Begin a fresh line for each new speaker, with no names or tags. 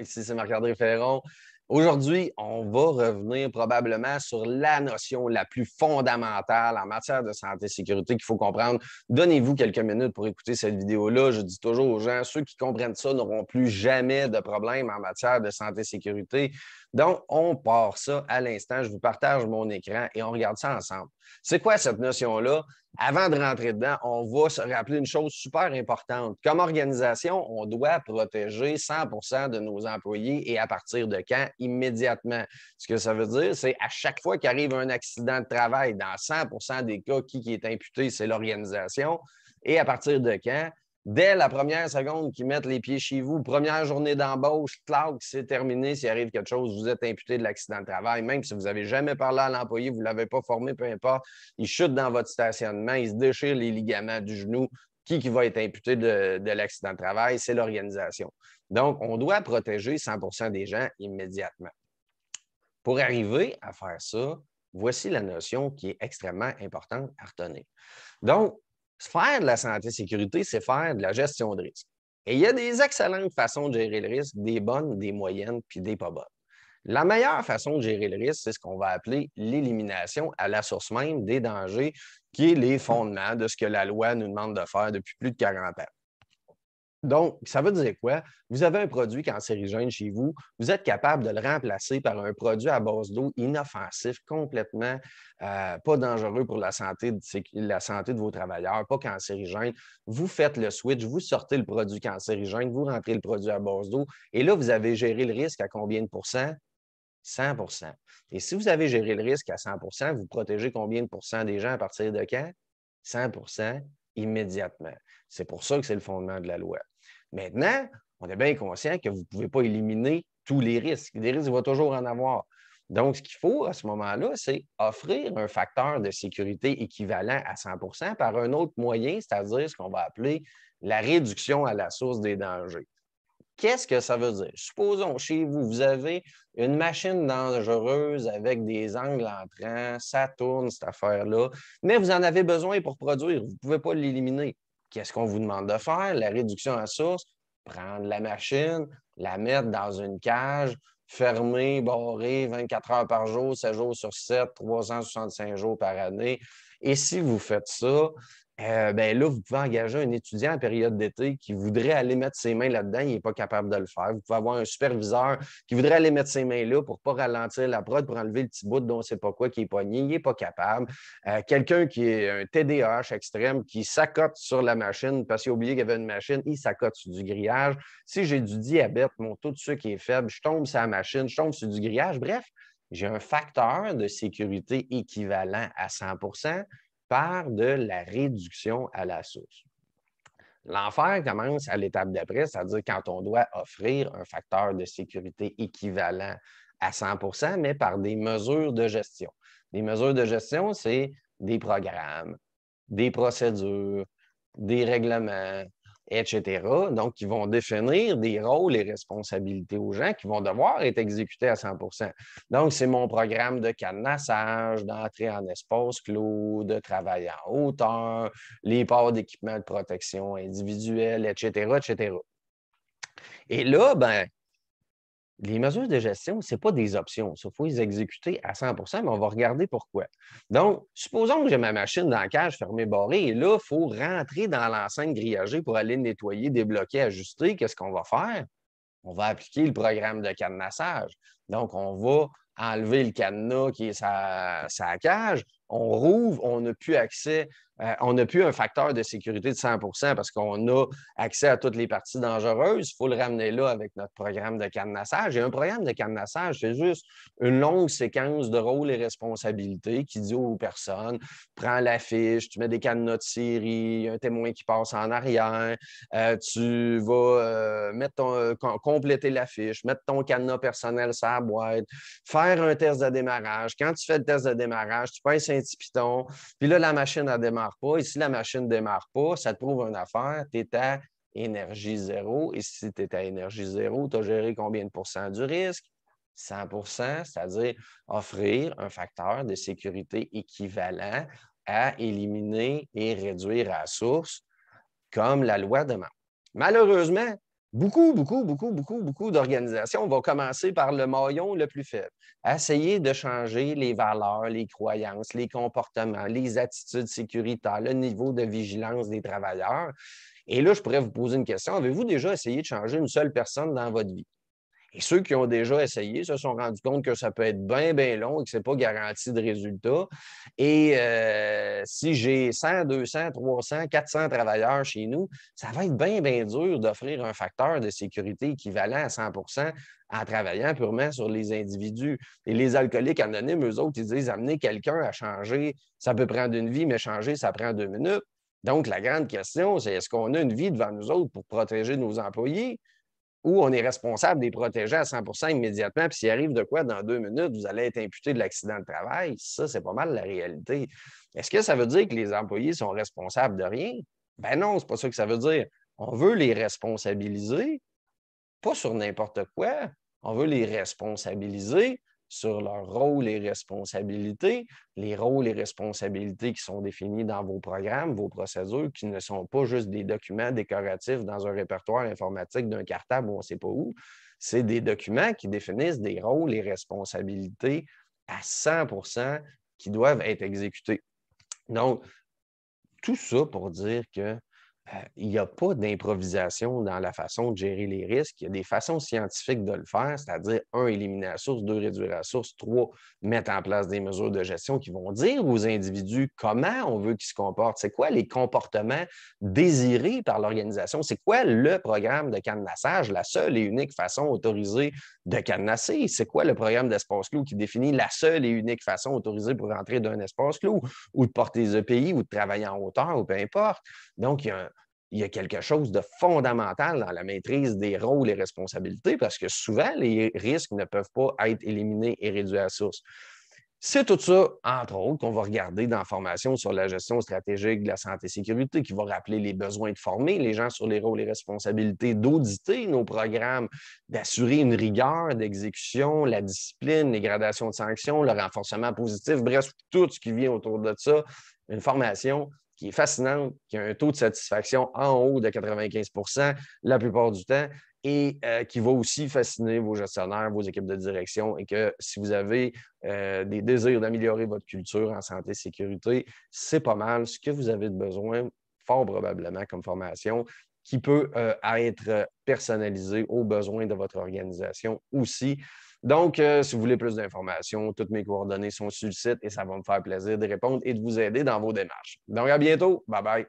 Ici, c'est Marc-André Ferron. Aujourd'hui, on va revenir probablement sur la notion la plus fondamentale en matière de santé et sécurité qu'il faut comprendre. Donnez-vous quelques minutes pour écouter cette vidéo-là. Je dis toujours aux gens, ceux qui comprennent ça n'auront plus jamais de problème en matière de santé et sécurité. Donc, on part ça à l'instant. Je vous partage mon écran et on regarde ça ensemble. C'est quoi cette notion-là? Avant de rentrer dedans, on va se rappeler une chose super importante. Comme organisation, on doit protéger 100 de nos employés et à partir de quand? Immédiatement. Ce que ça veut dire, c'est à chaque fois qu'arrive un accident de travail, dans 100 des cas, qui est imputé, c'est l'organisation. Et à partir de quand? Dès la première seconde qu'ils mettent les pieds chez vous, première journée d'embauche, clac, c'est terminé. S'il arrive quelque chose, vous êtes imputé de l'accident de travail. Même si vous n'avez jamais parlé à l'employé, vous ne l'avez pas formé, peu importe, il chute dans votre stationnement, il se déchire les ligaments du genou. Qui va être imputé de l'accident de travail? C'est l'organisation. Donc, on doit protéger 100 des gens immédiatement. Pour arriver à faire ça, voici la notion qui est extrêmement importante à retenir. Donc, faire de la santé et sécurité, c'est faire de la gestion de risque. Et il y a des excellentes façons de gérer le risque, des bonnes, des moyennes, puis des pas bonnes. La meilleure façon de gérer le risque, c'est ce qu'on va appeler l'élimination à la source même des dangers, qui est les fondements de ce que la loi nous demande de faire depuis plus de 40 ans. Donc, ça veut dire quoi? Vous avez un produit cancérigène chez vous, vous êtes capable de le remplacer par un produit à base d'eau inoffensif, complètement pas dangereux pour la santé de vos travailleurs, pas cancérigène. Vous faites le switch, vous sortez le produit cancérigène, vous rentrez le produit à base d'eau, et là, vous avez géré le risque à combien de pourcents? 100 Et si vous avez géré le risque à 100 vous protégez combien de pourcents des gens à partir de quand? 100 immédiatement. C'est pour ça que c'est le fondement de la loi. Maintenant, on est bien conscient que vous ne pouvez pas éliminer tous les risques. Des risques, il va toujours en avoir. Donc, ce qu'il faut à ce moment-là, c'est offrir un facteur de sécurité équivalent à 100 par un autre moyen, c'est-à-dire ce qu'on va appeler la réduction à la source des dangers. Qu'est-ce que ça veut dire? Supposons, chez vous, vous avez une machine dangereuse avec des angles entrants, ça tourne, cette affaire-là, mais vous en avez besoin pour produire, vous ne pouvez pas l'éliminer. Qu'est-ce qu'on vous demande de faire? La réduction à source, prendre la machine, la mettre dans une cage, fermée, barrée, 24 heures par jour, 7 jours sur 7, 365 jours par année. Et si vous faites ça, ben là, vous pouvez engager un étudiant en période d'été qui voudrait aller mettre ses mains là-dedans, il n'est pas capable de le faire. Vous pouvez avoir un superviseur qui voudrait aller mettre ses mains là pour ne pas ralentir la prod, pour enlever le petit bout dont on ne sait pas quoi qui est pogné, il n'est pas capable. Quelqu'un qui est un TDAH extrême, qui s'accote sur la machine parce qu'il a oublié qu'il y avait une machine, il s'accote sur du grillage. Si j'ai du diabète, mon taux de sucre est faible, je tombe sur la machine, je tombe sur du grillage. Bref, j'ai un facteur de sécurité équivalent à 100 par de la réduction à la source. L'enfer commence à l'étape d'après, c'est-à-dire quand on doit offrir un facteur de sécurité équivalent à 100 mais par des mesures de gestion. Les mesures de gestion, c'est des programmes, des procédures, des règlements, etc. Donc, qui vont définir des rôles et responsabilités aux gens qui vont devoir être exécutés à 100 Donc, c'est mon programme de cadenassage, d'entrée en espace clos, de travail en hauteur, les ports d'équipement de protection individuelle, etc., etc. Et là, ben, les mesures de gestion, ce n'est pas des options. Il faut les exécuter à 100 mais on va regarder pourquoi. Donc, supposons que j'ai ma machine dans la cage fermée, barrée, et là, il faut rentrer dans l'enceinte grillagée pour aller nettoyer, débloquer, ajuster. Qu'est-ce qu'on va faire? On va appliquer le programme de cadenassage. Donc, on va enlever le cadenas qui est sa cage, on rouvre, on n'a plus accès, on n'a plus un facteur de sécurité de 100 parce qu'on a accès à toutes les parties dangereuses. Il faut le ramener là avec notre programme de cadenassage. Et un programme de cadenassage, c'est juste une longue séquence de rôles et responsabilités qui dit aux personnes, prends la fiche, tu mets des cadenas de série, un témoin qui passe en arrière, tu vas compléter la fiche, mettre ton cadenas personnel sur la boîte, faire un test de démarrage. Quand tu fais le test de démarrage, tu pinces un petit piton, puis là, la machine ne démarre pas. Et si la machine ne démarre pas, ça te prouve une affaire, tu es à énergie zéro. Et si tu es à énergie zéro, tu as géré combien de pourcents du risque? 100 c'est-à-dire offrir un facteur de sécurité équivalent à éliminer et réduire à la source, comme la loi demande. Malheureusement, Beaucoup d'organisations vont commencer par le maillon le plus faible. Essayer de changer les valeurs, les croyances, les comportements, les attitudes sécuritaires, le niveau de vigilance des travailleurs. Et là, je pourrais vous poser une question. Avez-vous déjà essayé de changer une seule personne dans votre vie? Et ceux qui ont déjà essayé se sont rendus compte que ça peut être bien long et que ce n'est pas garanti de résultat. Et si j'ai 100, 200, 300, 400 travailleurs chez nous, ça va être bien dur d'offrir un facteur de sécurité équivalent à 100 en travaillant purement sur les individus. Et les alcooliques anonymes, eux autres, ils disent amener quelqu'un à changer, ça peut prendre une vie, mais changer, ça prend 2 minutes. Donc, la grande question, c'est est-ce qu'on a une vie devant nous autres pour protéger nos employés? Ou on est responsable de les protéger à 100 immédiatement, puis s'il arrive de quoi dans 2 minutes, vous allez être imputé de l'accident de travail. Ça, c'est pas mal la réalité. Est-ce que ça veut dire que les employés sont responsables de rien? Ben non, c'est pas ça que ça veut dire. On veut les responsabiliser, pas sur n'importe quoi. On veut les responsabiliser sur leurs rôles et responsabilités, les rôles et responsabilités qui sont définis dans vos programmes, vos procédures, qui ne sont pas juste des documents décoratifs dans un répertoire informatique d'un cartable où on ne sait pas où. C'est des documents qui définissent des rôles et responsabilités à 100 qui doivent être exécutés. Donc, tout ça pour dire que il n'y a pas d'improvisation dans la façon de gérer les risques. Il y a des façons scientifiques de le faire, c'est-à-dire, 1, éliminer la source, 2, réduire la source, 3, mettre en place des mesures de gestion qui vont dire aux individus comment on veut qu'ils se comportent. C'est quoi les comportements désirés par l'organisation? C'est quoi le programme de cadenassage, la seule et unique façon autorisée de cadenasser? C'est quoi le programme d'espace clos qui définit la seule et unique façon autorisée pour rentrer d'un espace clos ou de porter des EPI ou de travailler en hauteur ou peu importe? Donc, il y a quelque chose de fondamental dans la maîtrise des rôles et responsabilités parce que souvent, les risques ne peuvent pas être éliminés et réduits à la source. C'est tout ça, entre autres, qu'on va regarder dans la formation sur la gestion stratégique de la santé et sécurité, qui va rappeler les besoins de former les gens sur les rôles et responsabilités, d'auditer nos programmes, d'assurer une rigueur d'exécution, la discipline, les gradations de sanctions, le renforcement positif, bref, tout ce qui vient autour de ça. Une formation qui est fascinante, qui a un taux de satisfaction en haut de 95 la plupart du temps et qui va aussi fasciner vos gestionnaires, vos équipes de direction et que si vous avez des désirs d'améliorer votre culture en santé et sécurité, c'est pas mal ce que vous avez de besoin, fort probablement comme formation, qui peut être personnalisé aux besoins de votre organisation aussi. Donc, si vous voulez plus d'informations, toutes mes coordonnées sont sur le site et ça va me faire plaisir de répondre et de vous aider dans vos démarches. Donc, à bientôt. Bye bye.